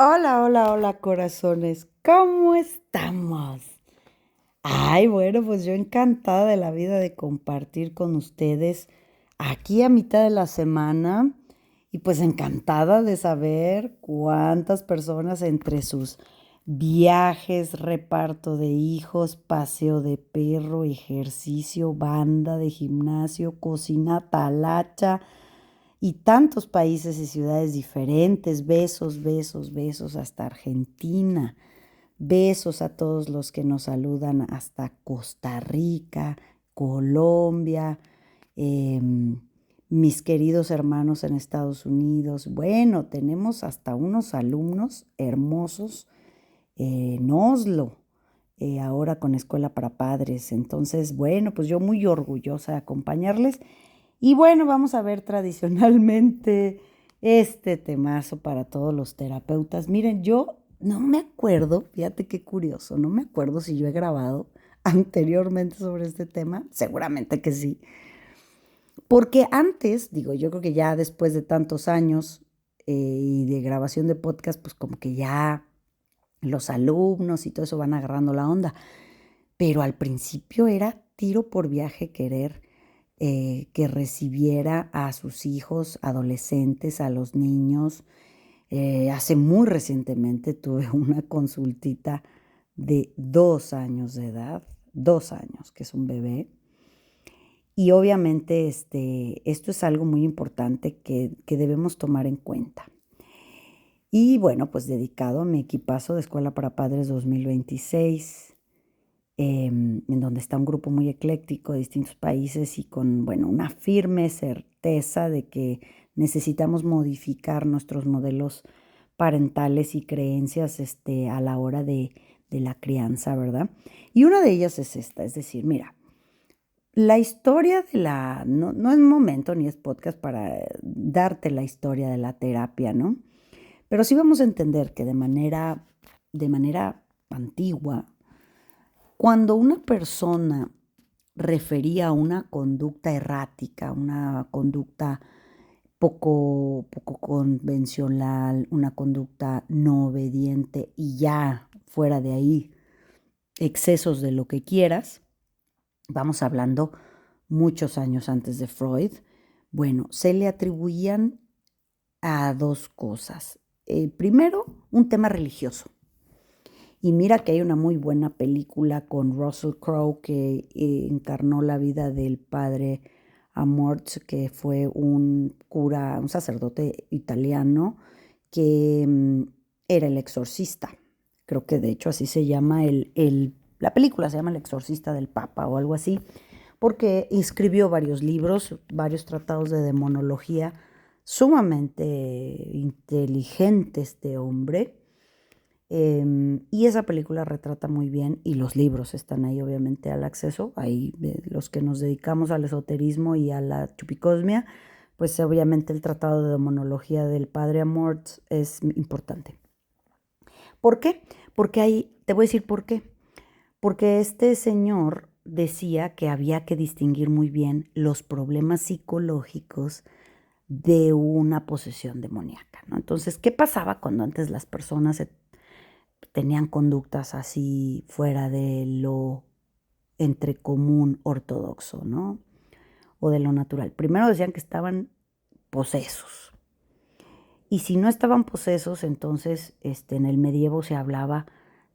Hola, hola, hola, corazones. ¿Cómo estamos? Ay, bueno, pues yo encantada de la vida de compartir con ustedes aquí a mitad de la semana y pues encantada de saber cuántas personas entre sus viajes, reparto de hijos, paseo de perro, ejercicio, banda de gimnasio, cocina, talacha y tantos países y ciudades diferentes. Besos, besos, besos hasta Argentina. Besos a todos los que nos saludan hasta Costa Rica, Colombia, mis queridos hermanos en Estados Unidos. Bueno, tenemos hasta unos alumnos hermosos en Oslo, ahora con Escuela para Padres. Entonces, bueno, pues yo muy orgullosa de acompañarles. Y bueno, vamos a ver tradicionalmente este temazo para todos los terapeutas. Miren, yo no me acuerdo, fíjate qué curioso, no me acuerdo si yo he grabado anteriormente sobre este tema, seguramente que sí, porque antes, digo, yo creo que ya después de tantos años y de grabación de podcast, pues como que ya los alumnos y todo eso van agarrando la onda, pero al principio era tiro por viaje querer que recibiera a sus hijos adolescentes, a los niños. Hace muy recientemente tuve una consultita de 2 años de edad, 2 años, que es un bebé. Y obviamente esto es algo muy importante que debemos tomar en cuenta. Y bueno, pues dedicado a mi equipazo de Escuela para Padres 2026, en donde está un grupo muy ecléctico de distintos países y con, bueno, una firme certeza de que necesitamos modificar nuestros modelos parentales y creencias a la hora de la crianza, ¿verdad? Y una de ellas es esta, es decir, mira, la historia no es momento ni es podcast para darte la historia de la terapia, ¿no? Pero sí vamos a entender que de manera antigua, cuando una persona refería a una conducta errática, una conducta poco convencional, una conducta no obediente y ya fuera de ahí, excesos de lo que quieras, vamos hablando muchos años antes de Freud, bueno, se le atribuían a dos cosas. Primero, un tema religioso. Y mira que hay una muy buena película con Russell Crowe que encarnó la vida del padre Amorth, que fue un cura, un sacerdote italiano que era el exorcista. Creo que de hecho así se llama la película se llama El exorcista del Papa o algo así, porque escribió varios libros, varios tratados de demonología, sumamente inteligente este hombre. Y esa película retrata muy bien, y los libros están ahí obviamente al acceso, ahí los que nos dedicamos al esoterismo y a la chupicosmia, pues obviamente el tratado de demonología del padre Amort es importante. ¿Por qué? Porque ahí, te voy a decir por qué. Porque este señor decía que había que distinguir muy bien los problemas psicológicos de una posesión demoníaca, ¿no? Entonces, ¿qué pasaba cuando antes las personas tenían conductas así fuera de lo entre común ortodoxo, ¿no? O de lo natural? Primero decían que estaban posesos. Y si no estaban posesos, entonces en el medievo se hablaba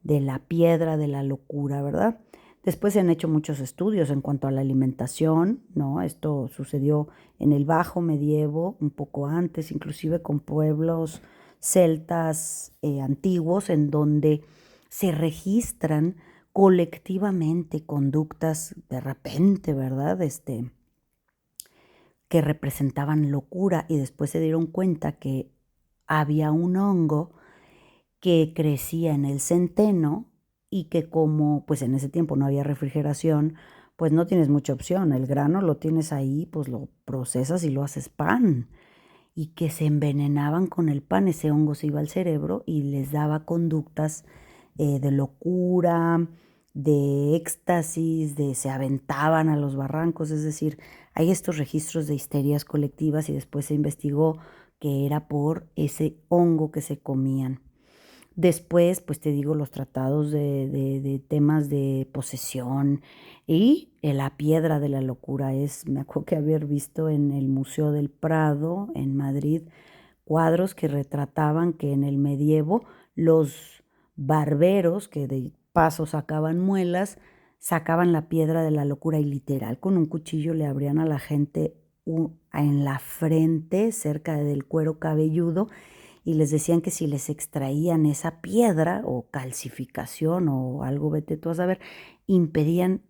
de la piedra de la locura, ¿verdad? Después se han hecho muchos estudios en cuanto a la alimentación, ¿no? Esto sucedió en el Bajo Medievo, un poco antes, inclusive con pueblos celtas antiguos, en donde se registran colectivamente conductas de repente, ¿verdad? Que representaban locura y después se dieron cuenta que había un hongo que crecía en el centeno y que como pues en ese tiempo no había refrigeración, pues no tienes mucha opción. El grano lo tienes ahí, pues lo procesas y lo haces pan. Y que se envenenaban con el pan, ese hongo se iba al cerebro y les daba conductas de locura, de éxtasis, de se aventaban a los barrancos, es decir, hay estos registros de histerias colectivas y después se investigó que era por ese hongo que se comían. Después, pues te digo, los tratados de temas de posesión y la piedra de la locura me acuerdo que haber visto en el Museo del Prado en Madrid cuadros que retrataban que en el medievo los barberos, que de paso sacaban muelas, sacaban la piedra de la locura y literal con un cuchillo le abrían a la gente en la frente, cerca del cuero cabelludo, y les decían que si les extraían esa piedra o calcificación o algo, vete tú a saber, impedían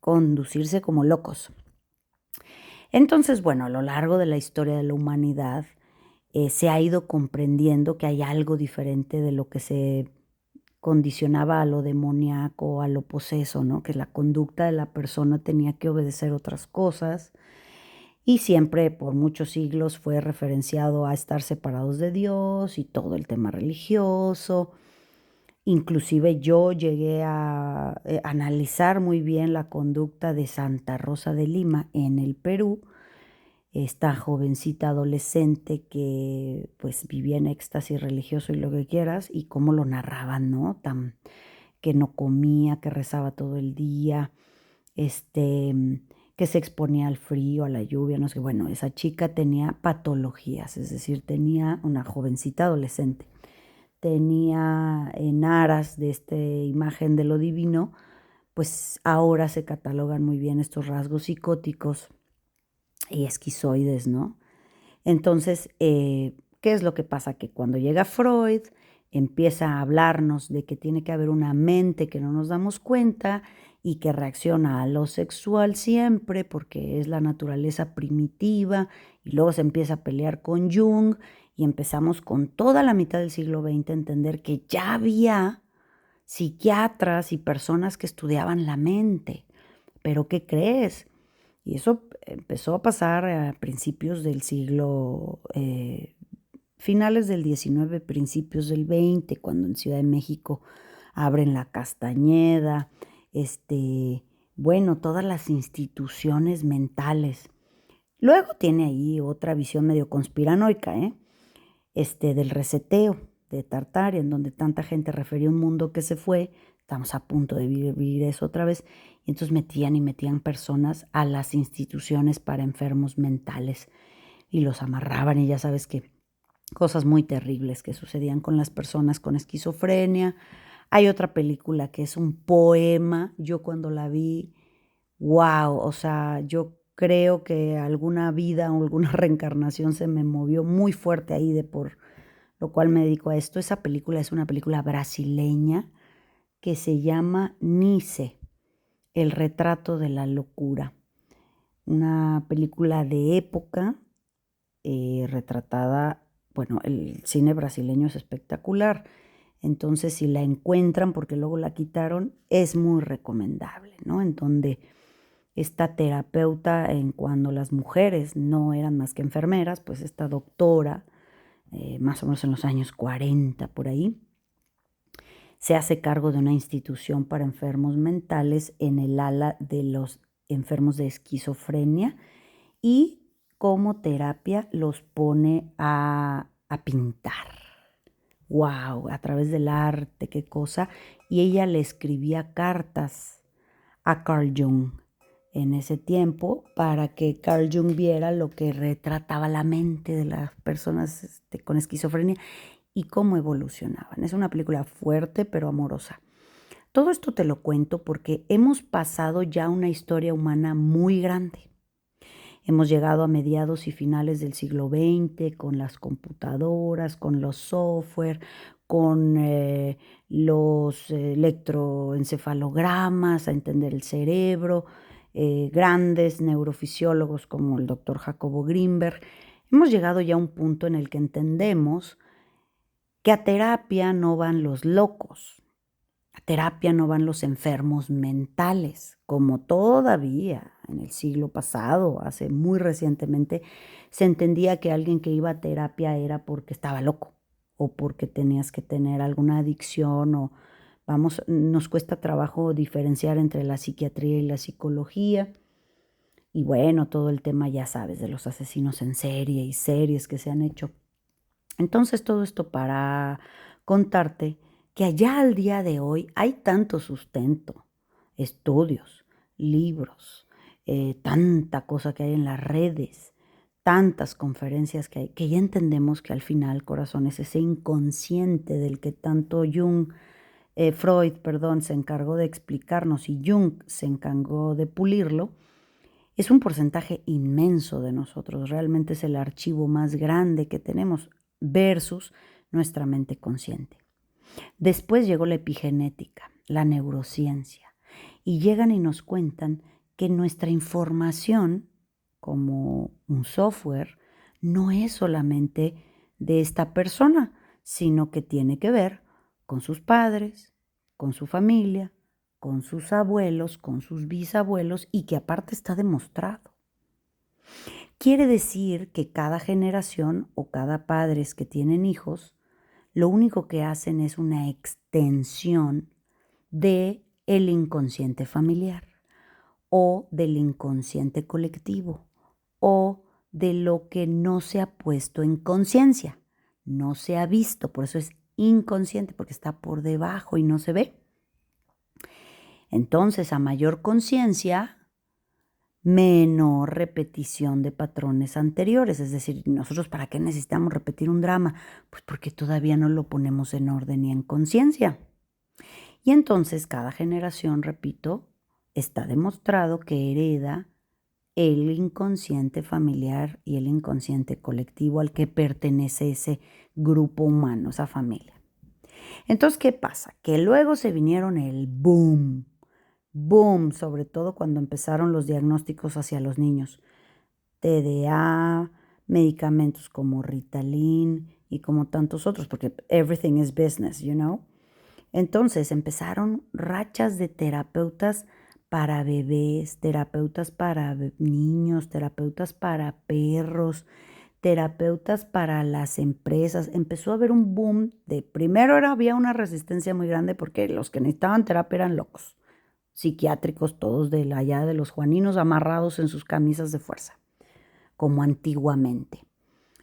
conducirse como locos. Entonces, bueno, a lo largo de la historia de la humanidad se ha ido comprendiendo que hay algo diferente de lo que se condicionaba a lo demoníaco, a lo poseso, ¿no? Que la conducta de la persona tenía que obedecer otras cosas y siempre por muchos siglos fue referenciado a estar separados de Dios y todo el tema religioso. Inclusive yo llegué a analizar muy bien la conducta de Santa Rosa de Lima en el Perú, esta jovencita adolescente que pues vivía en éxtasis religioso y lo que quieras, y cómo lo narraban, ¿no? Que no comía, que rezaba todo el día, este, que se exponía al frío, a la lluvia, no sé, bueno, esa chica tenía patologías, es decir, tenía una jovencita adolescente, tenía en aras de esta imagen de lo divino, pues ahora se catalogan muy bien estos rasgos psicóticos y esquizoides, ¿no? Entonces, ¿qué es lo que pasa? Que cuando llega Freud, empieza a hablarnos de que tiene que haber una mente que no nos damos cuenta y que reacciona a lo sexual siempre porque es la naturaleza primitiva, y luego se empieza a pelear con Jung y empezamos con toda la mitad del siglo XX a entender que ya había psiquiatras y personas que estudiaban la mente. Pero ¿qué crees? Y eso empezó a pasar a principios del siglo, finales del XIX, principios del XX, cuando en Ciudad de México abren la Castañeda, bueno, todas las instituciones mentales. Luego tiene ahí otra visión medio conspiranoica, del reseteo de Tartaria, en donde tanta gente refería a un mundo que se fue, estamos a punto de vivir eso otra vez, y entonces metían y metían personas a las instituciones para enfermos mentales y los amarraban, y ya sabes que cosas muy terribles que sucedían con las personas con esquizofrenia. Hay otra película que es un poema, yo cuando la vi, wow, o sea, yo creo que alguna vida o alguna reencarnación se me movió muy fuerte ahí, de por lo cual me dedico a esto. Esa película es una película brasileña que se llama Nice, el retrato de la locura. Una película de época retratada, bueno, el cine brasileño es espectacular. Entonces, si la encuentran, porque luego la quitaron, es muy recomendable, ¿no? En donde esta terapeuta, en cuando las mujeres no eran más que enfermeras, pues esta doctora, más o menos en los años 40 por ahí, se hace cargo de una institución para enfermos mentales en el ala de los enfermos de esquizofrenia, y como terapia los pone a pintar. ¡Wow! A través del arte, qué cosa. Y ella le escribía cartas a Carl Jung en ese tiempo para que Carl Jung viera lo que retrataba la mente de las personas con esquizofrenia y cómo evolucionaban. Es una película fuerte pero amorosa. Todo esto te lo cuento porque hemos pasado ya una historia humana muy grande. Hemos llegado a mediados y finales del siglo XX con las computadoras, con los software, con los electroencefalogramas, a entender el cerebro, grandes neurofisiólogos como el doctor Jacobo Grinberg. Hemos llegado ya a un punto en el que entendemos que a terapia no van los locos, a terapia no van los enfermos mentales, como todavía en el siglo pasado, hace muy recientemente, se entendía que alguien que iba a terapia era porque estaba loco o porque tenías que tener alguna adicción, o vamos, nos cuesta trabajo diferenciar entre la psiquiatría y la psicología. Y bueno, todo el tema, ya sabes, de los asesinos en serie y series que se han hecho. Entonces todo esto para contarte que allá al día de hoy hay tanto sustento, estudios, libros, tanta cosa que hay en las redes, tantas conferencias que hay, que ya entendemos que al final, corazón, es ese inconsciente del que tanto Freud, perdón, se encargó de explicarnos y Jung se encargó de pulirlo. Es un porcentaje inmenso de nosotros, realmente es el archivo más grande que tenemos versus nuestra mente consciente. Después llegó la epigenética, la neurociencia, y llegan y nos cuentan que nuestra información, como un software, no es solamente de esta persona, sino que tiene que ver con sus padres, con su familia, con sus abuelos, con sus bisabuelos y que aparte está demostrado. Quiere decir que cada generación o cada padres que tienen hijos, lo único que hacen es una extensión de el inconsciente familiar o del inconsciente colectivo o de lo que no se ha puesto en conciencia, no se ha visto, por eso es inconsciente, porque está por debajo y no se ve. Entonces, a mayor conciencia, menor repetición de patrones anteriores. Es decir, nosotros ¿para qué necesitamos repetir un drama? Pues porque todavía no lo ponemos en orden y en conciencia. Y entonces cada generación, repito, está demostrado que hereda el inconsciente familiar y el inconsciente colectivo al que pertenece ese grupo humano, esa familia. Entonces, ¿qué pasa? Que luego se vinieron el boom, sobre todo cuando empezaron los diagnósticos hacia los niños. TDA, medicamentos como Ritalin y como tantos otros, porque everything is business, you know. Entonces empezaron rachas de terapeutas para bebés, terapeutas para niños, terapeutas para perros, terapeutas para las empresas. Empezó a haber un boom de, primero había una resistencia muy grande porque los que necesitaban terapia eran locos, psiquiátricos, todos de allá de los juaninos amarrados en sus camisas de fuerza, como antiguamente.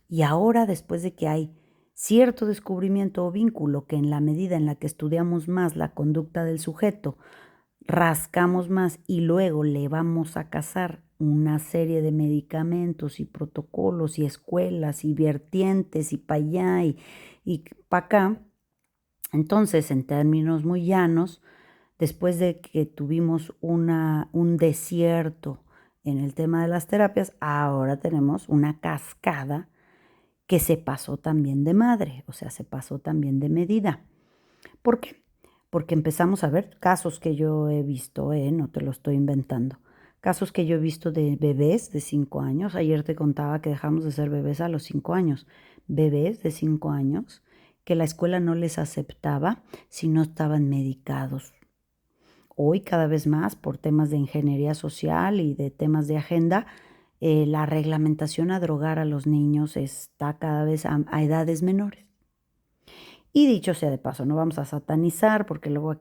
Y ahora, después de que hay cierto descubrimiento o vínculo que en la medida en la que estudiamos más la conducta del sujeto, rascamos más y luego le vamos a cazar una serie de medicamentos y protocolos y escuelas y vertientes y para allá y para acá, entonces en términos muy llanos, después de que tuvimos un desierto en el tema de las terapias, ahora tenemos una cascada que se pasó también de madre, o sea, se pasó también de medida. ¿Por qué? Porque empezamos a ver casos que yo he visto, no te lo estoy inventando, casos que yo he visto de bebés de 5 años. Ayer te contaba que dejamos de ser bebés a los 5 años. Bebés de 5 años que la escuela no les aceptaba si no estaban medicados. Hoy cada vez más por temas de ingeniería social y de temas de agenda, la reglamentación a drogar a los niños está cada vez a edades menores. Y dicho sea de paso, no vamos a satanizar porque luego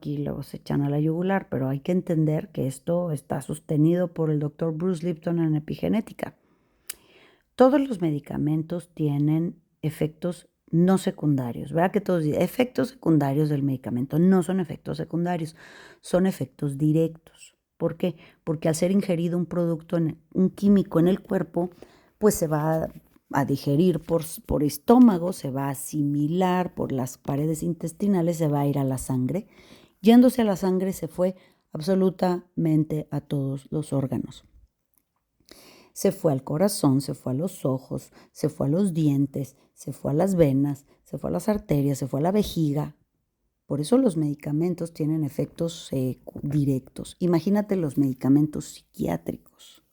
se echan a la yugular, pero hay que entender que esto está sostenido por el doctor Bruce Lipton en epigenética. Todos los medicamentos tienen efectos no secundarios, ¿verdad? Que todos dicen efectos secundarios del medicamento. No son efectos secundarios, son efectos directos. ¿Por qué? Porque al ser ingerido un producto, un químico en el cuerpo, pues se va a digerir por estómago, se va a asimilar por las paredes intestinales, se va a ir a la sangre. Yéndose a la sangre se fue absolutamente a todos los órganos. Se fue al corazón, se fue a los ojos, se fue a los dientes, se fue a las venas, se fue a las arterias, se fue a la vejiga. Por eso los medicamentos tienen efectos directos. Imagínate los medicamentos psiquiátricos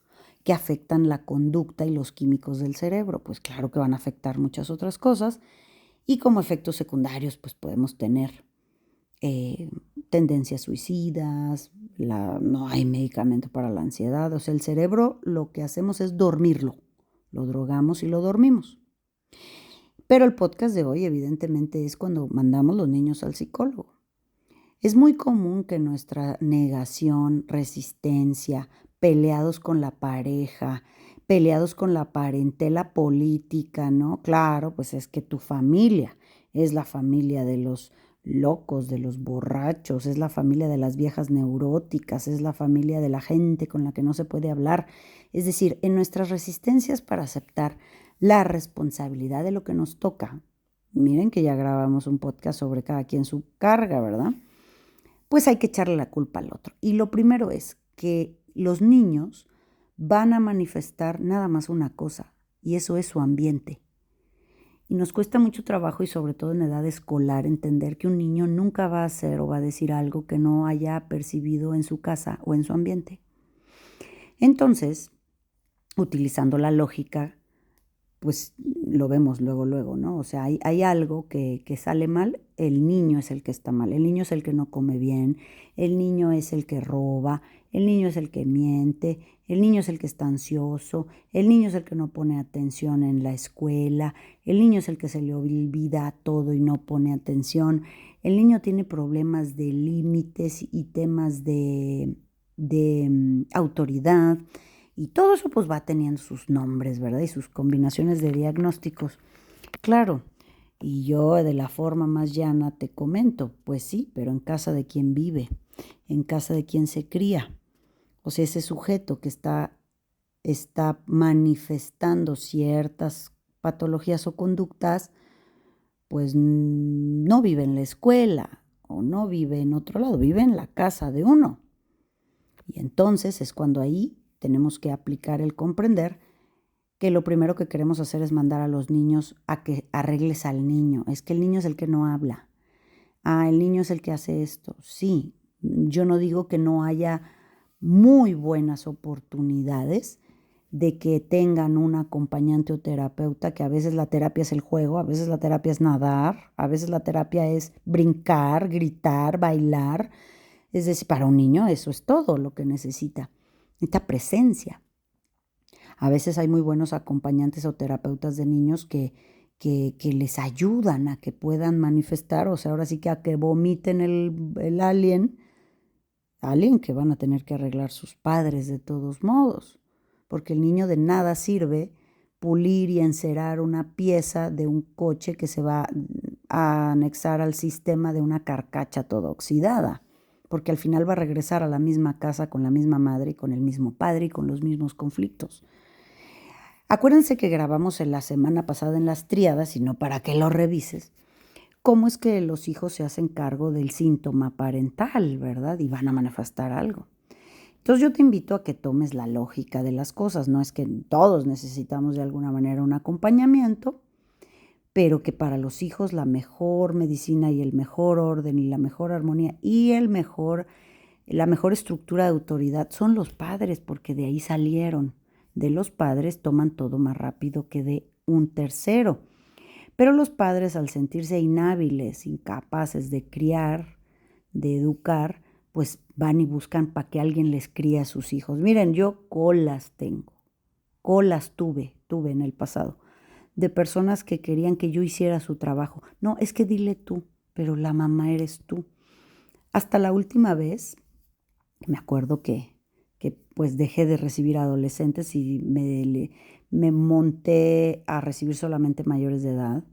que afectan la conducta y los químicos del cerebro. Pues claro que van a afectar muchas otras cosas. Y como efectos secundarios, pues podemos tener tendencias suicidas, no hay medicamento para la ansiedad. O sea, el cerebro lo que hacemos es dormirlo. Lo drogamos y lo dormimos. Pero el podcast de hoy evidentemente es cuando mandamos los niños al psicólogo. Es muy común que nuestra negación, resistencia, peleados con la pareja, peleados con la parentela política, ¿no? Claro, pues es que tu familia es la familia de los locos, de los borrachos, es la familia de las viejas neuróticas, es la familia de la gente con la que no se puede hablar. Es decir, en nuestras resistencias para aceptar la responsabilidad de lo que nos toca, miren que ya grabamos un podcast sobre cada quien su carga, ¿verdad? Pues hay que echarle la culpa al otro. Y lo primero es que los niños van a manifestar nada más una cosa, y eso es su ambiente. Y nos cuesta mucho trabajo y sobre todo en edad escolar entender que un niño nunca va a hacer o va a decir algo que no haya percibido en su casa o en su ambiente. Entonces, utilizando la lógica, pues lo vemos luego, ¿no? O sea, hay algo que sale mal, el niño es el que está mal, el niño es el que no come bien, el niño es el que roba, el niño es el que miente, el niño es el que está ansioso, el niño es el que no pone atención en la escuela, el niño es el que se le olvida todo y no pone atención, el niño tiene problemas de límites y temas de autoridad. Y todo eso pues va teniendo sus nombres, ¿verdad? Y sus combinaciones de diagnósticos. Claro, y yo de la forma más llana te comento, pues sí, pero en casa de quien vive, en casa de quien se cría. O sea, ese sujeto que está manifestando ciertas patologías o conductas, pues no vive en la escuela o no vive en otro lado, vive en la casa de uno. Y entonces es cuando ahí tenemos que aplicar el comprender que lo primero que queremos hacer es mandar a los niños a que arregles al niño. Es que el niño es el que no habla. Ah, el niño es el que hace esto. Sí, yo no digo que no haya muy buenas oportunidades de que tengan un acompañante o terapeuta, que a veces la terapia es el juego, a veces la terapia es nadar, a veces la terapia es brincar, gritar, bailar. Es decir, para un niño eso es todo lo que necesita. Necesita presencia. A veces hay muy buenos acompañantes o terapeutas de niños que les ayudan a que puedan manifestar, o sea, ahora sí que a que vomiten el alien que van a tener que arreglar sus padres de todos modos, porque el niño de nada sirve pulir y encerar una pieza de un coche que se va a anexar al sistema de una carcacha toda oxidada, porque al final va a regresar a la misma casa con la misma madre y con el mismo padre y con los mismos conflictos. Acuérdense que grabamos en la semana pasada en las tríadas, y no para que lo revises, cómo es que los hijos se hacen cargo del síntoma parental, ¿verdad? Y van a manifestar algo. Entonces yo te invito a que tomes la lógica de las cosas. No es que todos necesitamos de alguna manera un acompañamiento, pero que para los hijos la mejor medicina y el mejor orden y la mejor armonía y la mejor estructura de autoridad son los padres, porque de ahí salieron. De los padres toman todo más rápido que de un tercero. Pero los padres, al sentirse inhábiles, incapaces de criar, de educar, pues van y buscan para que alguien les críe a sus hijos. Miren, yo colas tengo, colas tuve en el pasado, de personas que querían que yo hiciera su trabajo. No, es que dile tú, pero la mamá eres tú. Hasta la última vez, me acuerdo que pues dejé de recibir adolescentes y me monté a recibir solamente mayores de edad.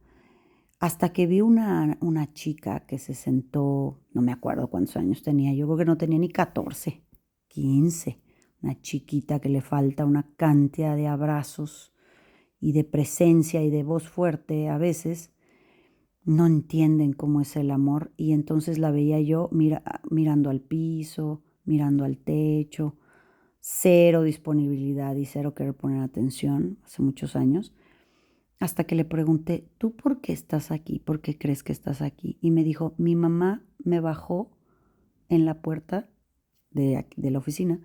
Hasta que vi una chica que se sentó, no me acuerdo cuántos años tenía, yo creo que no tenía ni 14, 15, una chiquita que le falta una cantidad de abrazos y de presencia y de voz fuerte a veces, no entienden cómo es el amor, y entonces la veía yo mirando al piso, mirando al techo, cero disponibilidad y cero querer poner atención hace muchos años. Hasta que le pregunté, ¿tú por qué estás aquí? ¿Por qué crees que estás aquí? Y me dijo, mi mamá me bajó en la puerta de la oficina.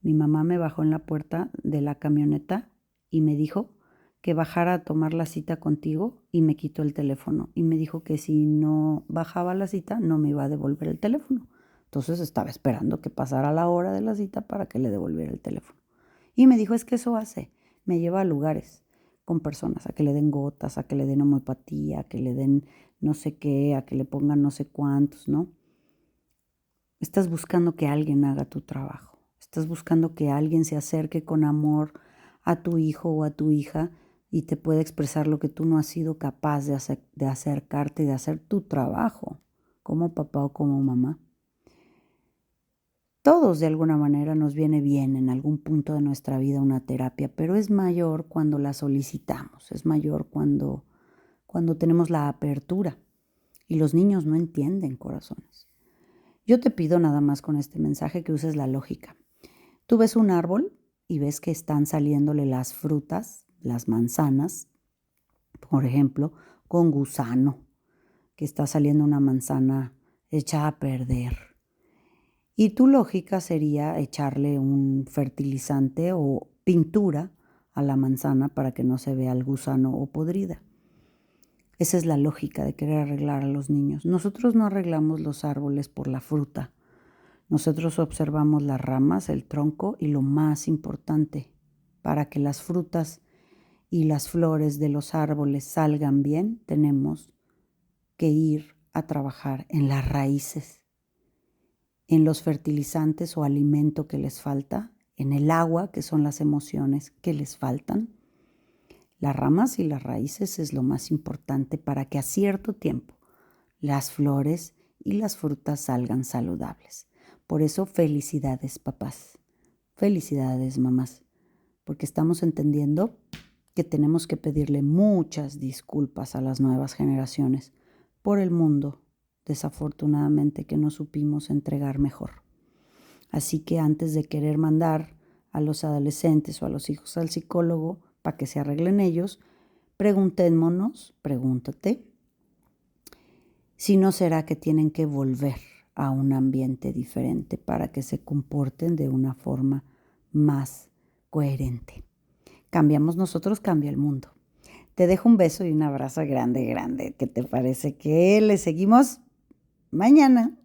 Mi mamá me bajó en la puerta de la camioneta y me dijo que bajara a tomar la cita contigo, y me quitó el teléfono. Y me dijo que si no bajaba la cita, no me iba a devolver el teléfono. Entonces estaba esperando que pasara la hora de la cita para que le devolviera el teléfono. Y me dijo, es que eso hace, me lleva a lugares con personas, a que le den gotas, a que le den homeopatía, a que le den no sé qué, a que le pongan no sé cuántos, ¿no? Estás buscando que alguien haga tu trabajo. Estás buscando que alguien se acerque con amor a tu hijo o a tu hija y te puede expresar lo que tú no has sido capaz de acercarte y de hacer tu trabajo como papá o como mamá. Todos de alguna manera nos viene bien en algún punto de nuestra vida una terapia, pero es mayor cuando la solicitamos, es mayor cuando tenemos la apertura y los niños no entienden, corazones. Yo te pido nada más con este mensaje que uses la lógica. Tú ves un árbol y ves que están saliéndole las frutas, las manzanas, por ejemplo, con gusano, que está saliendo una manzana hecha a perder. Y tu lógica sería echarle un fertilizante o pintura a la manzana para que no se vea el gusano o podrida. Esa es la lógica de querer arreglar a los niños. Nosotros no arreglamos los árboles por la fruta. Nosotros observamos las ramas, el tronco y lo más importante, para que las frutas y las flores de los árboles salgan bien, tenemos que ir a trabajar en las raíces, en los fertilizantes o alimento que les falta, en el agua, que son las emociones que les faltan. Las ramas y las raíces es lo más importante para que a cierto tiempo las flores y las frutas salgan saludables. Por eso, felicidades, papás. Felicidades, mamás, porque estamos entendiendo que tenemos que pedirle muchas disculpas a las nuevas generaciones por el mundo, desafortunadamente, que no supimos entregar mejor. Así que antes de querer mandar a los adolescentes o a los hijos al psicólogo para que se arreglen ellos, pregúntate, si no será que tienen que volver a un ambiente diferente para que se comporten de una forma más coherente. Cambiamos nosotros, cambia el mundo. Te dejo un beso y un abrazo grande, grande. ¿Qué te parece que le seguimos mañana?